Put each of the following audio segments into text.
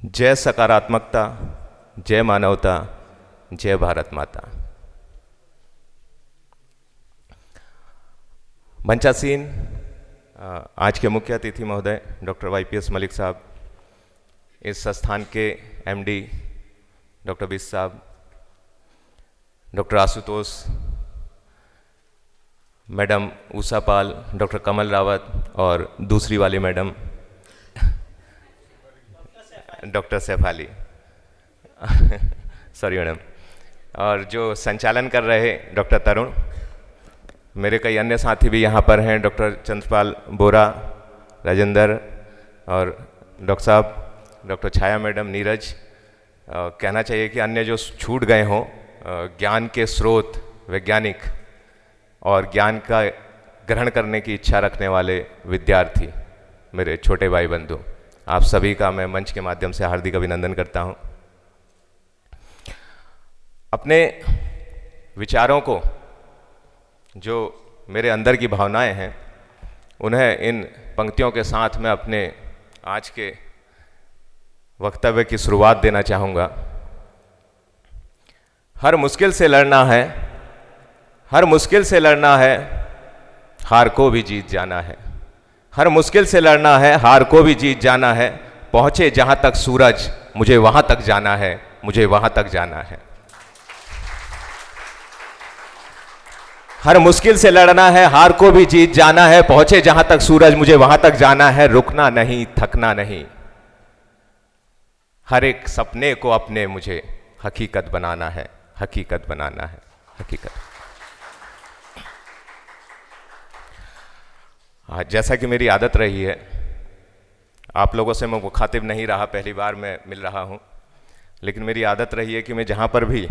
जय सकारात्मकता, जय मानवता, जय भारत माता। मंचासीन आज के मुख्य अतिथि महोदय डॉक्टर YPS मलिक साहब, इस संस्थान के MD डॉक्टर बिस साहब, डॉक्टर आशुतोष, मैडम उषा पाल, डॉक्टर कमल रावत और दूसरी वाली madam doctor Saif sorry madam, और जो संचालन कर रहे डॉक्टर तरुण, मेरे कई अन्य साथी भी यहाँ पर हैं, डॉक्टर चंद्रपाल बोरा, राजेंद्र और डॉक्टर साहब, डॉक्टर छाया मैडम, नीरज। कहना चाहिए कि अन्य जो छूट गए हों, ज्ञान के स्रोत, वैज्ञानिक और ज्ञान का ग्रहण करने की इच्छा रखने वाले विद्यार्थी, मेरे छोटे भाई बंधु, आप सभी का मैं मंच के माध्यम से हार्दिक अभिनंदन करता हूं। अपने विचारों को, जो मेरे अंदर की भावनाएं हैं, उन्हें इन पंक्तियों के साथ मैं अपने आज के वक्तव्य की शुरुआत देना चाहूँगा। हर मुश्किल से लड़ना है, हर मुश्किल से लड़ना है, हार को भी जीत जाना है। हर मुश्किल से लड़ना है, हार को भी जीत जाना है। पहुँचे जहाँ तक सूरज, मुझे वहाँ तक जाना है, मुझे वहाँ तक जाना है। हर मुश्किल से लड़ना है, हार को भी जीत जाना है। पहुँचे जहाँ तक सूरज, मुझे वहाँ तक जाना है। रुकना नहीं, थकना नहीं, हर एक सपने को अपने मुझे हकीकत बनाना है, हकीकत बनाना है, हकीकत। जैसा कि मेरी आदत रही है, आप लोगों से मैं मुखातिब नहीं रहा, पहली बार मैं मिल रहा हूँ, लेकिन मेरी आदत रही है कि मैं जहाँ पर भी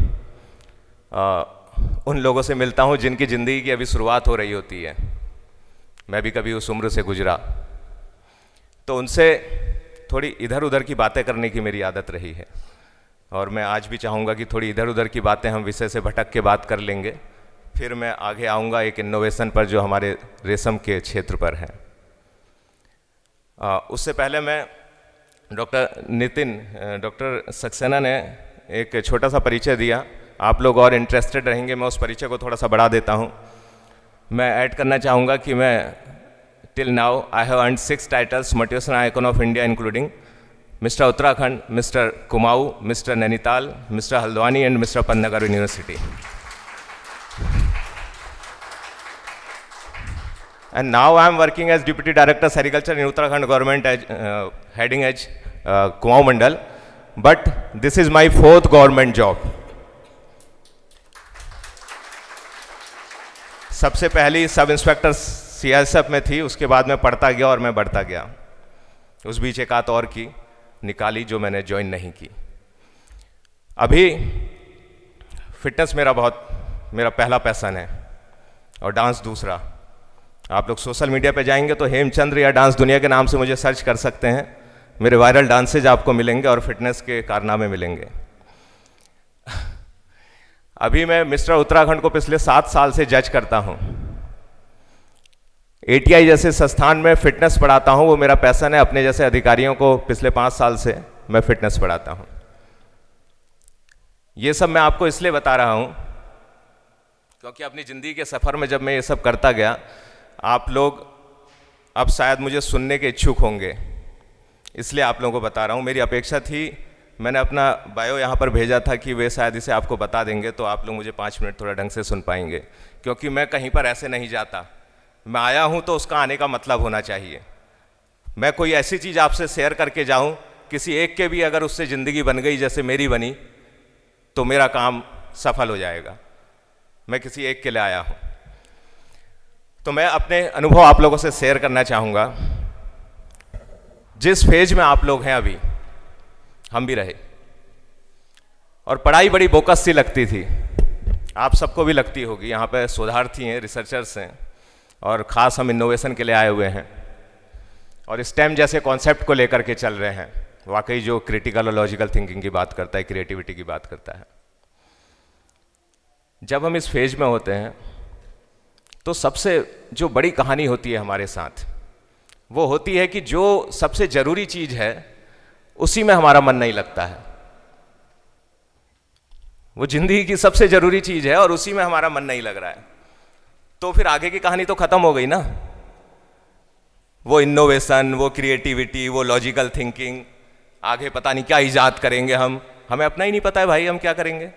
उन लोगों से मिलता हूँ जिनकी ज़िंदगी की अभी शुरुआत हो रही होती है, मैं भी कभी उस उम्र से गुजरा, तो उनसे थोड़ी इधर उधर की बातें करने की मेरी आदत रही है। और मैं आज भी चाहूँगा कि थोड़ी इधर उधर की बातें हम विषय से भटक के बात कर लेंगे, फिर मैं आगे आऊँगा एक इनोवेशन पर जो हमारे रेशम के क्षेत्र पर है। उससे पहले मैं डॉक्टर सक्सेना ने एक छोटा सा परिचय दिया, आप लोग और इंटरेस्टेड रहेंगे, मैं उस परिचय को थोड़ा सा बढ़ा देता हूँ। मैं ऐड करना चाहूँगा कि मैं till now I have earned 6 titles, motivational icon of India, including mister Uttarakhand, mister Kumaon, mister Nainital, mister Haldwani and mister Pannagarh university. And now I am working as Deputy Director Sericulture in Uttarakhand government, heading as Kumaऊं Mandal, but this is my 4th government job. सबसे पहली sub inspector CSF में थी, उसके बाद मैं पढ़ता गया और मैं बढ़ता गया। उस बीच एक आध और की निकाली जो मैंने ज्वाइन नहीं की। अभी फिटनेस मेरा पहला पैशन है और डांस दूसरा। आप लोग सोशल मीडिया पे जाएंगे तो हेमचंद्र या डांस दुनिया के नाम से मुझे सर्च कर सकते हैं, मेरे वायरल डांसेज आपको मिलेंगे और फिटनेस के कारनामे मिलेंगे। अभी मैं मिस्टर उत्तराखंड को पिछले 7 साल से जज करता हूं। ATI जैसे संस्थान में फिटनेस पढ़ाता हूं, वो मेरा पैशन है। अपने जैसे अधिकारियों को पिछले 5 साल से मैं फिटनेस पढ़ाता हूं। ये सब मैं आपको इसलिए बता रहा हूं क्योंकि अपनी ज़िंदगी के सफ़र में जब मैं ये सब करता गया, आप लोग अब शायद मुझे सुनने के इच्छुक होंगे, इसलिए आप लोगों को बता रहा हूँ। मेरी अपेक्षा थी, मैंने अपना बायो यहाँ पर भेजा था कि वे शायद इसे आपको बता देंगे तो आप लोग मुझे 5 मिनट थोड़ा ढंग से सुन पाएंगे, क्योंकि मैं कहीं पर ऐसे नहीं जाता। मैं आया हूँ तो उसका आने का मतलब होना चाहिए। मैं कोई ऐसी चीज़ आपसे शेयर करके जाऊँ, किसी एक के भी अगर उससे ज़िंदगी बन गई जैसे मेरी बनी, तो मेरा काम सफल हो जाएगा। मैं किसी एक के लिए आया हूँ। तो मैं अपने अनुभव आप लोगों से शेयर करना चाहूँगा। जिस फेज में आप लोग हैं अभी, हम भी रहे, और पढ़ाई बड़ी बोकस सी लगती थी, आप सबको भी लगती होगी। यहाँ पे शोधार्थी हैं, रिसर्चर्स हैं, और ख़ास हम इनोवेशन के लिए आए हुए हैं और स्टेम जैसे कॉन्सेप्ट को लेकर के चल रहे हैं, वाकई जो क्रिटिकल और लॉजिकल थिंकिंग की बात करता है, क्रिएटिविटी की बात करता है। जब हम इस फेज में होते हैं तो सबसे जो बड़ी कहानी होती है हमारे साथ, वो होती है कि जो सबसे ज़रूरी चीज़ है उसी में हमारा मन नहीं लगता है। वो जिंदगी की सबसे जरूरी चीज है और उसी में हमारा मन नहीं लग रहा है, तो फिर आगे की कहानी तो खत्म हो गई ना। वो इनोवेशन, वो क्रिएटिविटी, वो लॉजिकल थिंकिंग, आगे पता नहीं क्या इजाद करेंगे हम, हमें अपना ही नहीं पता है भाई हम क्या करेंगे।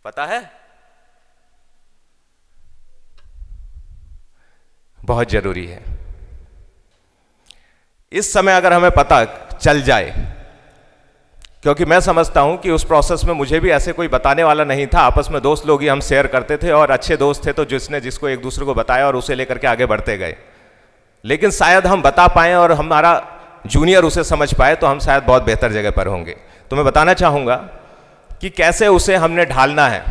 पता है? बहुत जरूरी है। इस समय अगर हमें पता चल जाए, क्योंकि मैं समझता हूं कि उस प्रोसेस में मुझे भी ऐसे कोई बताने वाला नहीं था, आपस में दोस्त लोग ही हम शेयर करते थे और अच्छे दोस्त थे तो जिसने जिसको एक दूसरे को बताया और उसे लेकर के आगे बढ़ते गए। लेकिन शायद हम बता पाए और हमारा जूनियर उसे समझ पाए तो हम शायद बहुत बेहतर जगह पर होंगे। तो मैं बताना चाहूंगा कि कैसे उसे हमने ढालना है।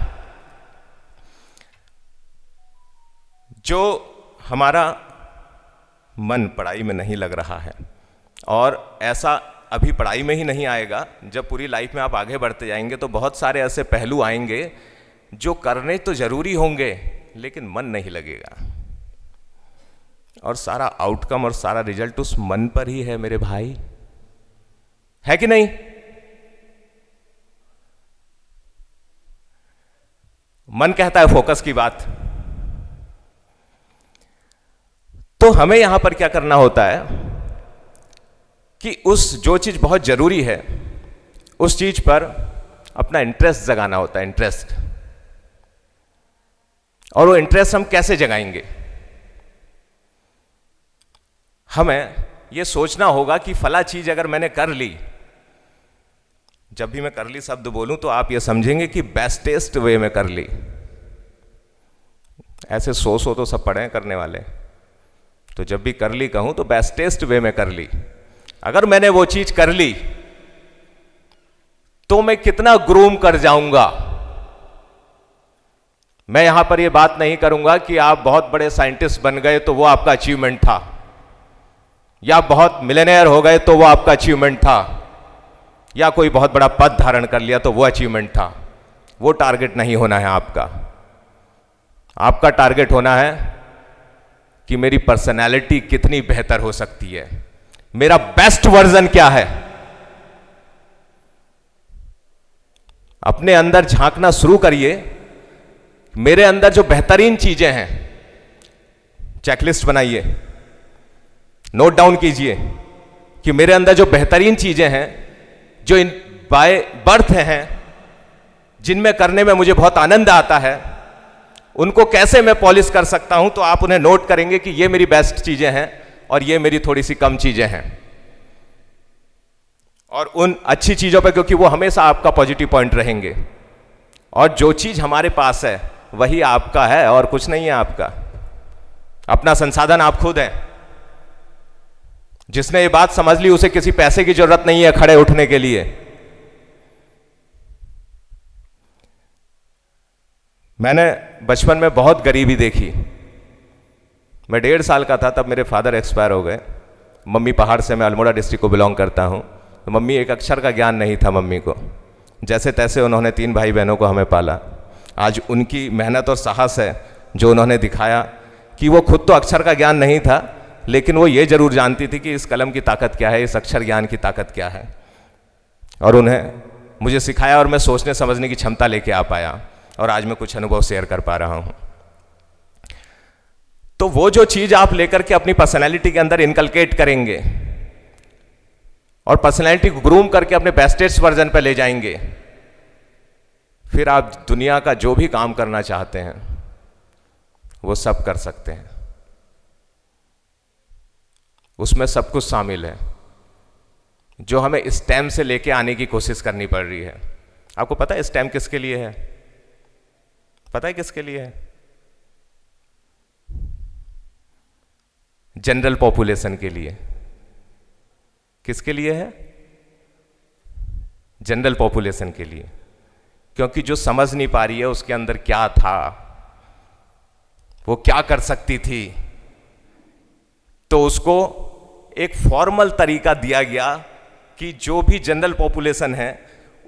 जो हमारा मन पढ़ाई में नहीं लग रहा है, और ऐसा अभी पढ़ाई में ही नहीं आएगा, जब पूरी लाइफ में आप आगे बढ़ते जाएंगे तो बहुत सारे ऐसे पहलू आएंगे जो करने तो जरूरी होंगे लेकिन मन नहीं लगेगा, और सारा आउटकम और सारा रिजल्ट उस मन पर ही है मेरे भाई, है कि नहीं? मन कहता है फोकस की बात। तो हमें यहां पर क्या करना होता है कि उस जो चीज बहुत जरूरी है उस चीज पर अपना इंटरेस्ट जगाना होता है, इंटरेस्ट। और वो इंटरेस्ट हम कैसे जगाएंगे? हमें यह सोचना होगा कि फला चीज अगर मैंने कर ली, जब भी मैं कर ली शब्द बोलूं तो आप ये समझेंगे कि बेस्टेस्ट वे में कर ली। ऐसे सो तो सब पढ़े हैं करने वाले, तो जब भी कर ली कहूं तो बेस्टेस्ट वे में कर ली। अगर मैंने वो चीज कर ली तो मैं कितना ग्रूम कर जाऊंगा। मैं यहां पर यह बात नहीं करूंगा कि आप बहुत बड़े साइंटिस्ट बन गए तो वो आपका अचीवमेंट था, या बहुत मिलियनेयर हो गए तो वो आपका अचीवमेंट था, या कोई बहुत बड़ा पद धारण कर लिया तो वो अचीवमेंट था। वो टारगेट नहीं होना है आपका। आपका टारगेट होना है कि मेरी पर्सनैलिटी कितनी बेहतर हो सकती है, मेरा बेस्ट वर्जन क्या है। अपने अंदर झांकना शुरू करिए। मेरे अंदर जो बेहतरीन चीजें हैं, चेकलिस्ट बनाइए, नोट डाउन कीजिए कि मेरे अंदर जो बेहतरीन चीजें हैं, जो इन बाय बर्थ हैं, जिनमें करने में मुझे बहुत आनंद आता है, उनको कैसे मैं पॉलिश कर सकता हूं। तो आप उन्हें नोट करेंगे कि ये मेरी बेस्ट चीजें हैं और ये मेरी थोड़ी सी कम चीजें हैं। और उन अच्छी चीजों पे, क्योंकि वो हमेशा आपका पॉजिटिव पॉइंट रहेंगे, और जो चीज हमारे पास है वही आपका है और कुछ नहीं है आपका। अपना संसाधन आप खुद हैं। जिसने ये बात समझ ली उसे किसी पैसे की जरूरत नहीं है खड़े उठने के लिए। मैंने बचपन में बहुत गरीबी देखी। मैं 1.5 साल का था तब मेरे फादर एक्सपायर हो गए। मम्मी पहाड़ से, मैं अल्मोड़ा डिस्ट्रिक्ट को बिलोंग करता हूँ, तो मम्मी, एक अक्षर का ज्ञान नहीं था मम्मी को। जैसे तैसे उन्होंने 3 भाई बहनों को हमें पाला। आज उनकी मेहनत और साहस है जो उन्होंने दिखाया कि वो खुद तो अक्षर का ज्ञान नहीं था, लेकिन वो ये जरूर जानती थी कि इस कलम की ताकत क्या है, इस अक्षर ज्ञान की ताकत क्या है। और उन्हें मुझे सिखाया और मैं सोचने समझने की क्षमता लेके आ पाया, और आज मैं कुछ अनुभव शेयर कर पा रहा हूं। तो वो जो चीज आप लेकर के अपनी पर्सनैलिटी के अंदर इनकलकेट करेंगे और पर्सनैलिटी को ग्रूम करके अपने बेस्टेस्ट वर्जन पे ले जाएंगे, फिर आप दुनिया का जो भी काम करना चाहते हैं वो सब कर सकते हैं। उसमें सब कुछ शामिल है जो हमें स्टेम से लेके आने की कोशिश करनी पड़ रही है। आपको पता है स्टेम किसके लिए है? पता है किसके लिए है? जनरल पॉपुलेशन के लिए। किसके लिए है? जनरल पॉपुलेशन के लिए। क्योंकि जो समझ नहीं पा रही है उसके अंदर क्या था, वो क्या कर सकती थी, तो उसको एक फॉर्मल तरीका दिया गया कि जो भी जनरल पॉपुलेशन है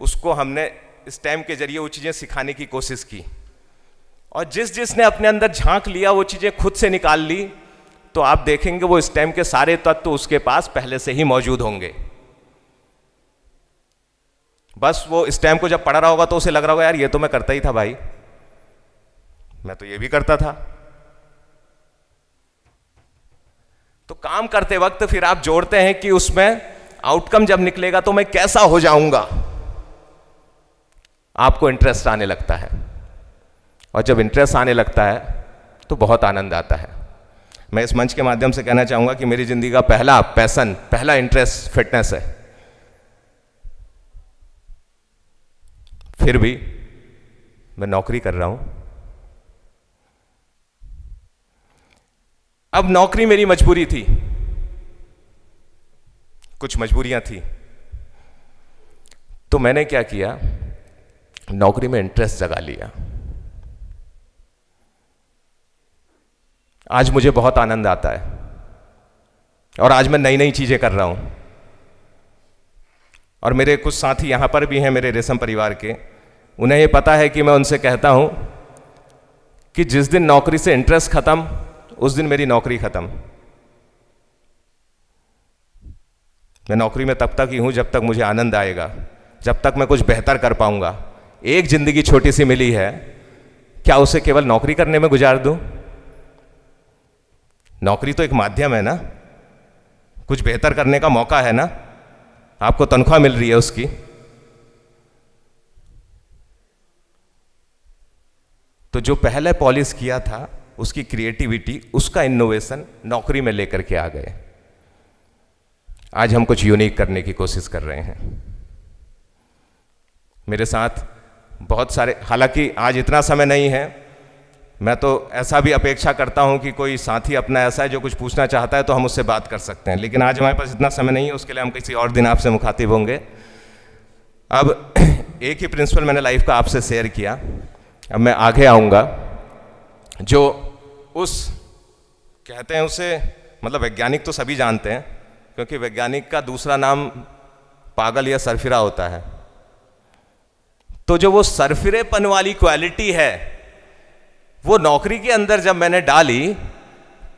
उसको हमने स्टेम के जरिए वो चीजें सिखाने की कोशिश की। और जिसने अपने अंदर झांक लिया वो चीजें खुद से निकाल ली, तो आप देखेंगे वो स्टेम के सारे तत्व उसके पास पहले से ही मौजूद होंगे। बस वो स्टैम्प को जब पढ़ रहा होगा तो उसे लग रहा होगा यार ये तो मैं करता ही था भाई, मैं तो ये भी करता था। तो काम करते वक्त फिर आप जोड़ते हैं कि उसमें आउटकम जब निकलेगा तो मैं कैसा हो जाऊंगा, आपको इंटरेस्ट आने लगता है। और जब इंटरेस्ट आने लगता है तो बहुत आनंद आता है। मैं इस मंच के माध्यम से कहना चाहूंगा कि मेरी जिंदगी का पहला पैशन, पहला इंटरेस्ट फिटनेस है। फिर भी मैं नौकरी कर रहा हूं। अब नौकरी मेरी मजबूरी थी, कुछ मजबूरियां थी, तो मैंने क्या किया, नौकरी में इंटरेस्ट जगा लिया। आज मुझे बहुत आनंद आता है और आज मैं नई नई चीजें कर रहा हूं। और मेरे कुछ साथी यहां पर भी हैं मेरे रेशम परिवार के, उन्हें ये पता है कि मैं उनसे कहता हूं कि जिस दिन नौकरी से इंटरेस्ट खत्म उस दिन मेरी नौकरी खत्म। मैं नौकरी में तब तक ही हूं जब तक मुझे आनंद आएगा, जब तक मैं कुछ बेहतर कर पाऊंगा। एक जिंदगी छोटी सी मिली है, क्या उसे केवल नौकरी करने में गुजार दूं? नौकरी तो एक माध्यम है ना, कुछ बेहतर करने का मौका है ना, आपको तनख्वाह मिल रही है उसकी। तो जो पहले पॉलिश किया था उसकी क्रिएटिविटी, उसका इनोवेशन नौकरी में लेकर के आ गए। आज हम कुछ यूनिक करने की कोशिश कर रहे हैं। मेरे साथ बहुत सारे, हालांकि आज इतना समय नहीं है, मैं तो ऐसा भी अपेक्षा करता हूं कि कोई साथी अपना ऐसा है जो कुछ पूछना चाहता है तो हम उससे बात कर सकते हैं, लेकिन आज हमारे पास इतना समय नहीं है, उसके लिए हम किसी और दिन आपसे मुखातिब होंगे। अब एक ही प्रिंसिपल मैंने लाइफ का आपसे शेयर किया, अब मैं आगे आऊँगा। जो उस कहते हैं उसे, मतलब वैज्ञानिक तो सभी जानते हैं, क्योंकि वैज्ञानिक का दूसरा नाम पागल या सरफिरा होता है। तो जो वो सरफिरेपन वाली क्वालिटी है वो नौकरी के अंदर जब मैंने डाली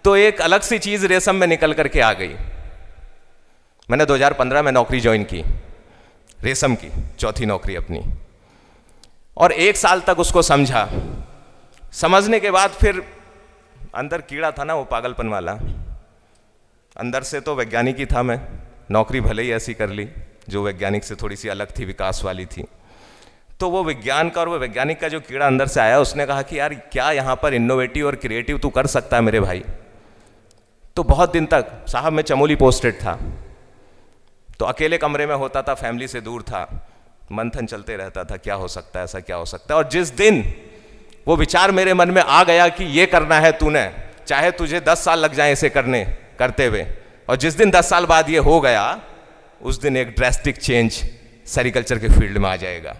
तो एक अलग सी चीज रेशम में निकल करके आ गई। मैंने 2015 में नौकरी ज्वाइन की, रेशम की चौथी नौकरी अपनी, और 1 साल तक उसको समझा। समझने के बाद फिर अंदर कीड़ा था ना वो पागलपन वाला, अंदर से तो वैज्ञानिक ही था मैं, नौकरी भले ही ऐसी कर ली जो वैज्ञानिक से थोड़ी सी अलग थी, विकास वाली थी। तो वो विज्ञान का और वो वैज्ञानिक का जो कीड़ा अंदर से आया, उसने कहा कि यार क्या यहाँ पर इनोवेटिव और क्रिएटिव तू कर सकता है मेरे भाई। तो बहुत दिन तक साहब मैं चमोली पोस्टेड था, तो अकेले कमरे में होता था, फैमिली से दूर था, मंथन चलते रहता था क्या हो सकता है, ऐसा क्या हो सकता है। और जिस दिन वो विचार मेरे मन में आ गया कि ये करना है तूने, चाहे तुझे 10 साल लग जाए इसे करते हुए, और जिस दिन 10 साल बाद ये हो गया, उस दिन एक ड्रास्टिक चेंज सेरिकल्चर के फील्ड में आ जाएगा।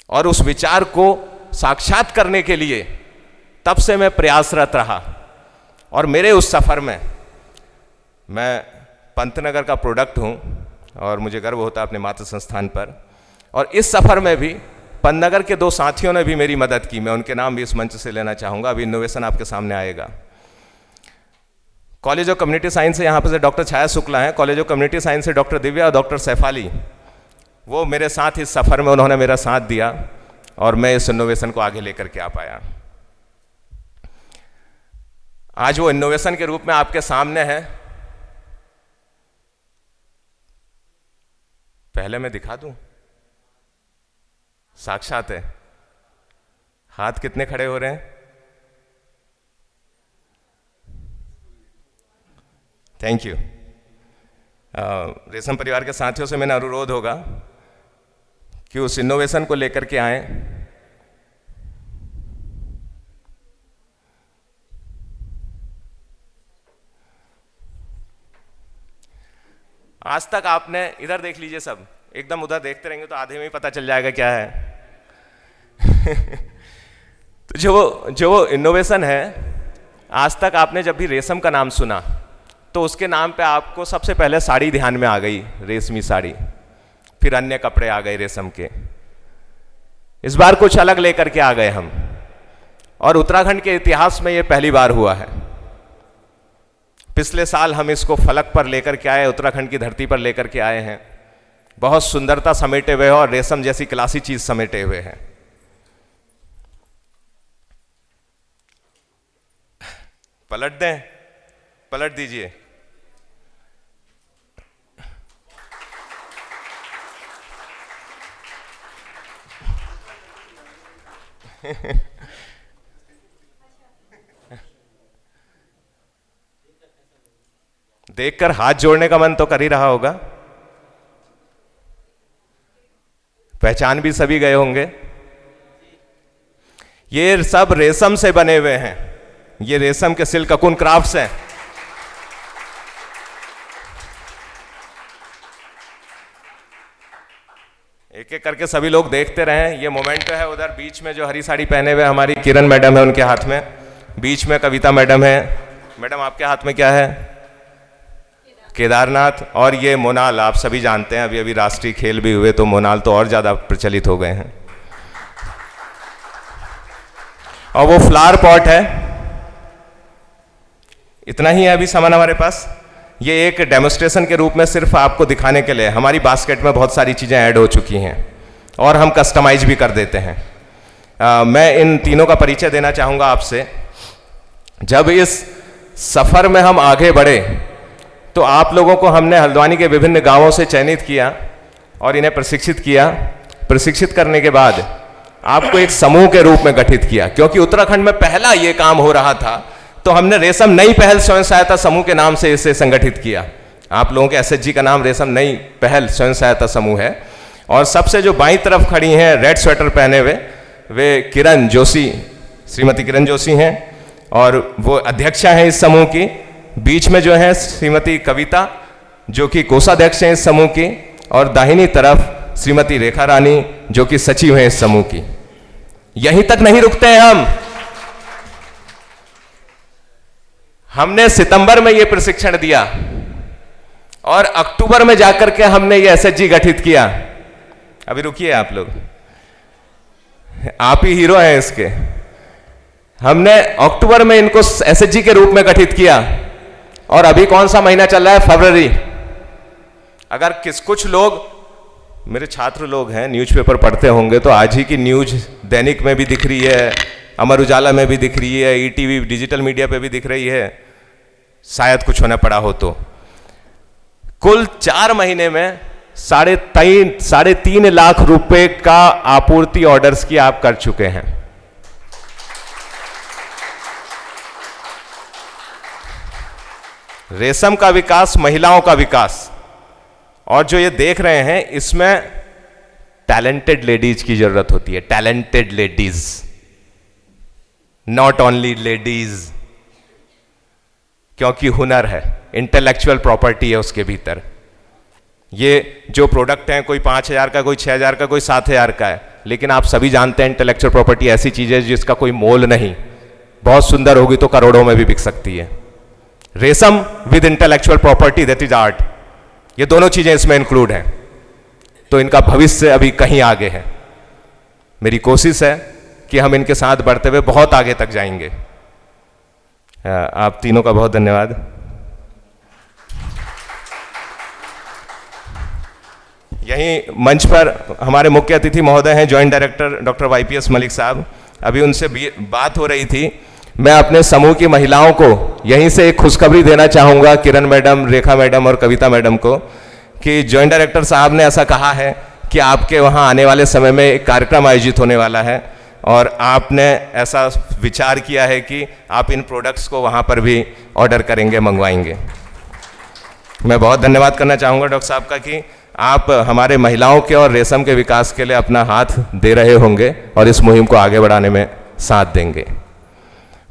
और उस विचार को साक्षात करने के लिए तब से मैं प्रयासरत रहा। और मेरे उस सफ़र में, मैं पंतनगर का प्रोडक्ट हूँ और मुझे गर्व होता है अपने मातृ संस्थान पर, और इस सफ़र में भी पंतनगर के 2 साथियों ने भी मेरी मदद की, मैं उनके नाम भी इस मंच से लेना चाहूँगा, अभी इनोवेशन आपके सामने आएगा। कॉलेज ऑफ कम्युनिटी साइंस से यहाँ पर से डॉक्टर छाया शुक्ला हैं, कॉलेज ऑफ कम्युनिटी साइंस से डॉक्टर दिव्या और डॉक्टर सैफाली, वो मेरे साथ इस सफ़र में उन्होंने मेरा साथ दिया और मैं इस इनोवेशन को आगे लेकर के आ पाया। आज वो इनोवेशन के रूप में आपके सामने है। पहले मैं दिखा दूं, साक्षात है। हाथ कितने खड़े हो रहे हैं? Thank you. रेशम परिवार के साथियों से मेरा अनुरोध होगा कि उस इनोवेशन को लेकर के आए। आज तक आपने, इधर देख लीजिए सब, एकदम उधर देखते रहेंगे तो आधे में ही पता चल जाएगा क्या है। तो जो इनोवेशन है, आज तक आपने जब भी रेशम का नाम सुना तो उसके नाम पे आपको सबसे पहले साड़ी ध्यान में आ गई, रेशमी साड़ी, फिर अन्य कपड़े आ गए रेशम के। इस बार कुछ अलग लेकर के आ गए हम, और उत्तराखंड के इतिहास में ये पहली बार हुआ है। पिछले साल हम इसको फलक पर लेकर के आए, उत्तराखंड की धरती पर लेकर के आए हैं, बहुत सुंदरता समेटे हुए हैं और रेशम जैसी क्लासी चीज समेटे हुए हैं। पलट दें, पलट दीजिए। देखकर हाथ जोड़ने का मन तो कर ही रहा होगा। पहचान भी सभी गए होंगे। ये सब रेशम से बने हुए हैं, ये रेशम के सिल्क ककून क्राफ्ट्स हैं। एक एक करके सभी लोग देखते रहे। ये मोमेंट है उधर बीच में जो हरी साड़ी पहने हुए हमारी किरण मैडम है, उनके हाथ में, बीच में कविता मैडम है। मैडम आपके हाथ में क्या है? केदारनाथ। और ये मोनाल, आप सभी जानते हैं अभी अभी राष्ट्रीय खेल भी हुए तो मोनाल तो और ज्यादा प्रचलित हो गए हैं। और वो फ्लावर पॉट है। इतना ही है अभी सामान हमारे पास। ये एक डेमोस्ट्रेशन के रूप में सिर्फ आपको दिखाने के लिए, हमारी बास्केट में बहुत सारी चीज़ें ऐड हो चुकी हैं और हम कस्टमाइज भी कर देते हैं। मैं इन तीनों का परिचय देना चाहूँगा आपसे। जब इस सफ़र में हम आगे बढ़े तो आप लोगों को हमने हल्द्वानी के विभिन्न गांवों से चयनित किया और इन्हें प्रशिक्षित किया। प्रशिक्षित करने के बाद आपको एक समूह के रूप में गठित किया, क्योंकि उत्तराखंड में पहला ये काम हो रहा था तो हमने रेशम नई पहल स्वयं सहायता समूह के नाम से इसे संगठित किया। आप लोगों के एसएचजी का नाम रेशम नई पहल स्वयं सहायता समूह है। और सबसे जो बाईं तरफ खड़ी हैं रेड स्वेटर पहने हुए, वे किरण जोशी, श्रीमती किरण जोशी हैं और वो अध्यक्षा हैं इस समूह की। बीच में जो है श्रीमती कविता जो कि कोषाध्यक्ष हैं इस समूह की, और दाहिनी तरफ श्रीमती रेखा रानी जो कि सचिव हैं इस समूह की। यहीं तक नहीं रुकते हैं हमने सितंबर में ये प्रशिक्षण दिया और अक्टूबर में जाकर के हमने ये एसएचजी गठित किया। अभी रुकिए आप लोग, आप ही हीरो हैं इसके। हमने अक्टूबर में इनको एसएचजी के रूप में गठित किया और अभी कौन सा महीना चल रहा है? फरवरी। अगर कुछ लोग मेरे छात्र लोग हैं, न्यूज़पेपर पढ़ते होंगे तो आज ही की न्यूज दैनिक में भी दिख रही है, अमर उजाला में भी दिख रही है, ईटीवी डिजिटल मीडिया पे भी दिख रही है, शायद कुछ होना पड़ा हो तो। कुल 4 महीने में 3.5 लाख रुपए का आपूर्ति ऑर्डर्स की आप कर चुके हैं। रेशम का विकास, महिलाओं का विकास, और जो ये देख रहे हैं इसमें टैलेंटेड लेडीज की जरूरत होती है। Talented ladies, not only ladies, क्योंकि हुनर है, इंटेलेक्चुअल प्रॉपर्टी है उसके भीतर। ये जो प्रोडक्ट हैं कोई 5,000 का, कोई 6,000 का, कोई 7,000 का है, लेकिन आप सभी जानते हैं इंटेलेक्चुअल प्रॉपर्टी ऐसी चीज है जिसका कोई मोल नहीं। बहुत सुंदर होगी तो करोड़ों में भी बिक सकती है। रेशम with intellectual property, that is art, ये दोनों चीजें इसमें इंक्लूड हैं। तो इनका भविष्य अभी कहीं आगे है। मेरी कोशिश है कि हम इनके साथ बढ़ते हुए बहुत आगे तक जाएंगे। आप तीनों का बहुत धन्यवाद। यहीं मंच पर हमारे मुख्य अतिथि महोदय हैं, joint director doctor YPS Malik साहब। अभी उनसे बात हो रही थी। मैं अपने समूह की महिलाओं को यहीं से एक खुशखबरी देना चाहूँगा, किरण मैडम, रेखा मैडम और कविता मैडम को, कि जॉइंट डायरेक्टर साहब ने ऐसा कहा है कि आपके वहाँ आने वाले समय में एक कार्यक्रम आयोजित होने वाला है और आपने ऐसा विचार किया है कि आप इन प्रोडक्ट्स को वहाँ पर भी ऑर्डर करेंगे, मंगवाएंगे। मैं बहुत धन्यवाद करना चाहूँगा डॉक्टर साहब का कि आप हमारे महिलाओं के और रेशम के विकास के लिए अपना हाथ दे रहे होंगे और इस मुहिम को आगे बढ़ाने में साथ देंगे।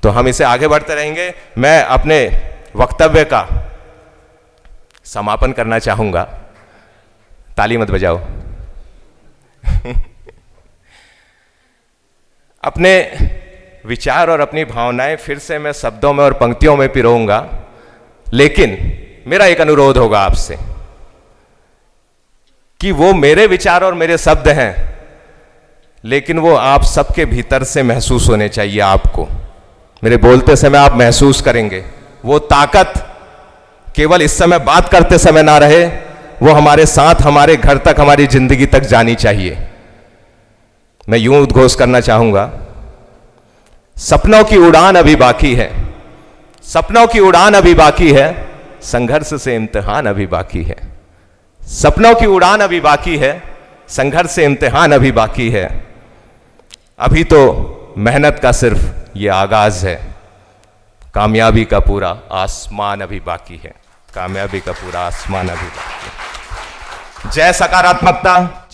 तो हम इसे आगे बढ़ते रहेंगे। मैं अपने वक्तव्य का समापन करना चाहूँगा। ताली मत बजाओ। अपने विचार और अपनी भावनाएं फिर से मैं शब्दों में और पंक्तियों में पिरोऊंगा, लेकिन मेरा एक अनुरोध होगा आपसे कि वो मेरे विचार और मेरे शब्द हैं, लेकिन वो आप सबके भीतर से महसूस होने चाहिए। आपको मेरे बोलते समय आप महसूस करेंगे वो ताकत केवल इस समय बात करते समय ना रहे, वो हमारे साथ, हमारे घर तक, हमारी जिंदगी तक जानी चाहिए। मैं यूं उद्घोष करना चाहूंगा, सपनों की उड़ान अभी बाकी है, सपनों की उड़ान अभी बाकी है, संघर्ष से इम्तिहान अभी बाकी है। सपनों की उड़ान अभी बाकी है, संघर्ष से इम्तिहान अभी बाकी है। अभी तो मेहनत का सिर्फ ये आगाज है, कामयाबी का पूरा आसमान अभी बाकी है, कामयाबी का पूरा आसमान अभी बाकी है। जय सकारात्मकता।